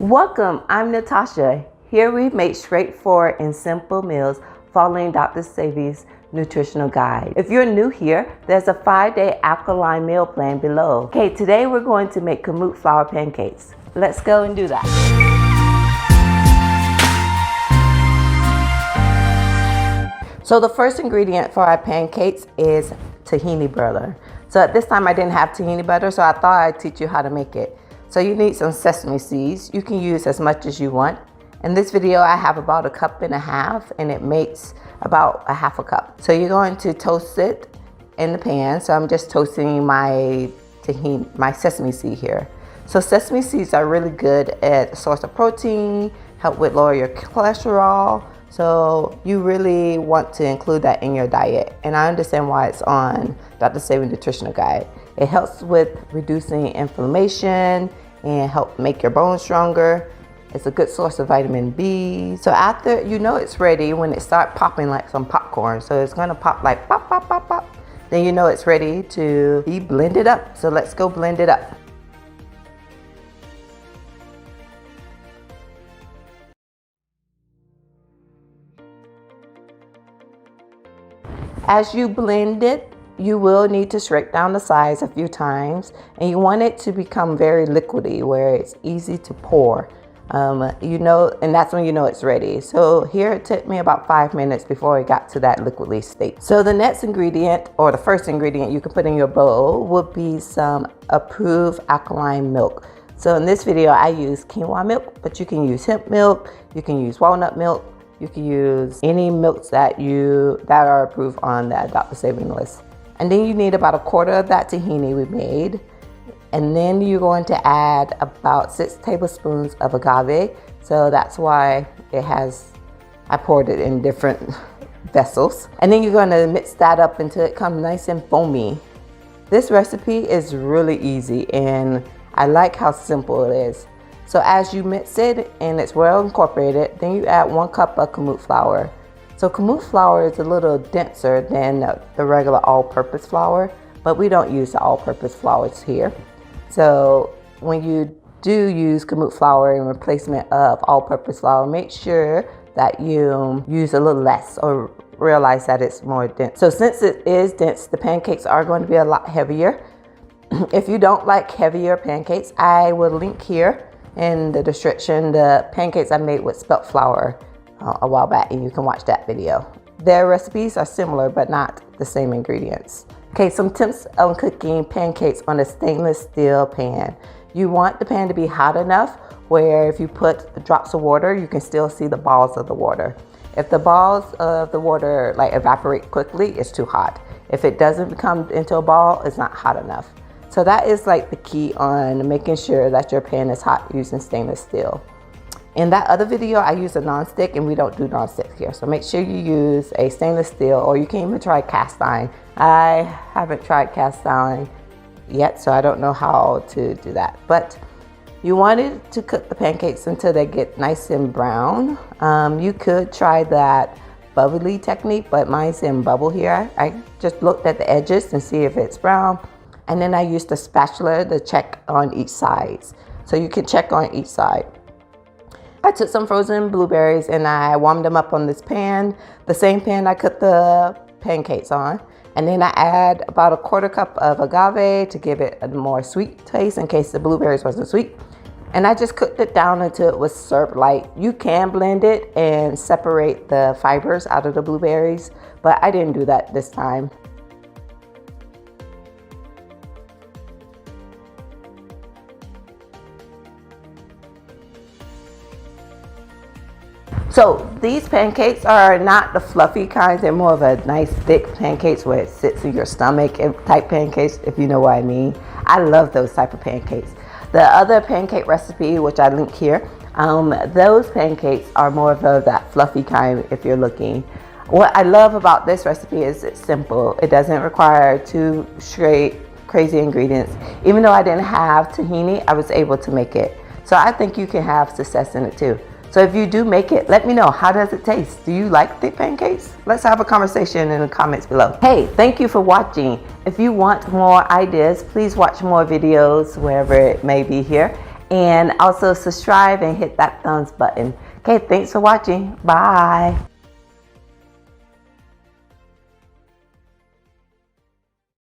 Welcome, I'm Natasha. Here we make straightforward and simple meals following Dr. Sebi's nutritional guide. If you're new here, there's a 5-day alkaline meal plan below. Okay, today we're going to make Kamut flour pancakes. Let's go and do that. So the first ingredient for our pancakes is tahini butter. So at this time I didn't have tahini butter, so I thought I'd teach you how to make it. So you need some sesame seeds. You can use as much as you want. In this video, I have about 1.5 cups and it makes about 1/2 cup. So you're going to toast it in the pan. So I'm just toasting my sesame seed here. So sesame seeds are really good at a source of protein, help with lower your cholesterol. So you really want to include that in your diet. And I understand why it's on Dr. Sebi nutritional guide. It helps with reducing inflammation and help make your bones stronger. It's a good source of vitamin B. So after you know it's ready, when it starts popping like some popcorn, so it's gonna pop like pop, pop, pop, pop, then you know it's ready to be blended up. So let's go blend it up. As you blend it, you will need to shrink down the size a few times, and you want it to become very liquidy where it's easy to pour. And that's when you know it's ready. So here it took me about 5 minutes before it got to that liquidy state. So the next ingredient, or the first ingredient you can put in your bowl, would be some approved alkaline milk. So in this video I use quinoa milk, but you can use hemp milk, you can use walnut milk, you can use any milks that are approved on that Dr. Sebi list. And then you need about 1/4 of that tahini we made. And then you're going to add about 6 tablespoons of agave. So that's why I poured it in different vessels. And then you're going to mix that up until it comes nice and foamy. This recipe is really easy and I like how simple it is. So as you mix it and it's well incorporated, then you add 1 cup of Kamut flour. So Kamut flour is a little denser than the regular all-purpose flour, but we don't use the all-purpose flours here. So when you do use Kamut flour in replacement of all-purpose flour, make sure that you use a little less or realize that it's more dense. So since it is dense, the pancakes are going to be a lot heavier. If you don't like heavier pancakes, I will link here in the description the pancakes I made with spelt flour a while back, and you can watch that video. Their recipes are similar but not the same ingredients. Okay, some tips on cooking pancakes on a stainless steel pan. You want the pan to be hot enough where if you put drops of water, you can still see the balls of the water. If the balls of the water like evaporate quickly, it's too hot. If it doesn't become into a ball, it's not hot enough. So that is like the key on making sure that your pan is hot using stainless steel. In that other video, I use a non-stick, and we don't do non-stick here. So make sure you use a stainless steel, or you can even try cast iron. I haven't tried cast iron yet, so I don't know how to do that. But you wanted to cook the pancakes until they get nice and brown. You could try that bubbly technique, but mine's in bubble here. I just looked at the edges and see if it's brown. And then I used a spatula to check on each side. So you can check on each side. I took some frozen blueberries and I warmed them up on this pan, the same pan I cooked the pancakes on. And then I add about 1/4 cup of agave to give it a more sweet taste in case the blueberries wasn't sweet. And I just cooked it down until it was syrup light. You can blend it and separate the fibers out of the blueberries, but I didn't do that this time. So these pancakes are not the fluffy kinds. They're more of a nice thick pancakes where it sits in your stomach type pancakes, if you know what I mean. I love those type of pancakes. The other pancake recipe, which I link here, those pancakes are more of that fluffy kind if you're looking. What I love about this recipe is it's simple. It doesn't require too crazy ingredients. Even though I didn't have tahini, I was able to make it. So I think you can have success in it too. So if you do make it, let me know. How does it taste? Do you like thick pancakes? Let's have a conversation in the comments below. Hey, thank you for watching. If you want more ideas, please watch more videos wherever it may be here. And also subscribe and hit that thumbs button. Okay, thanks for watching. Bye.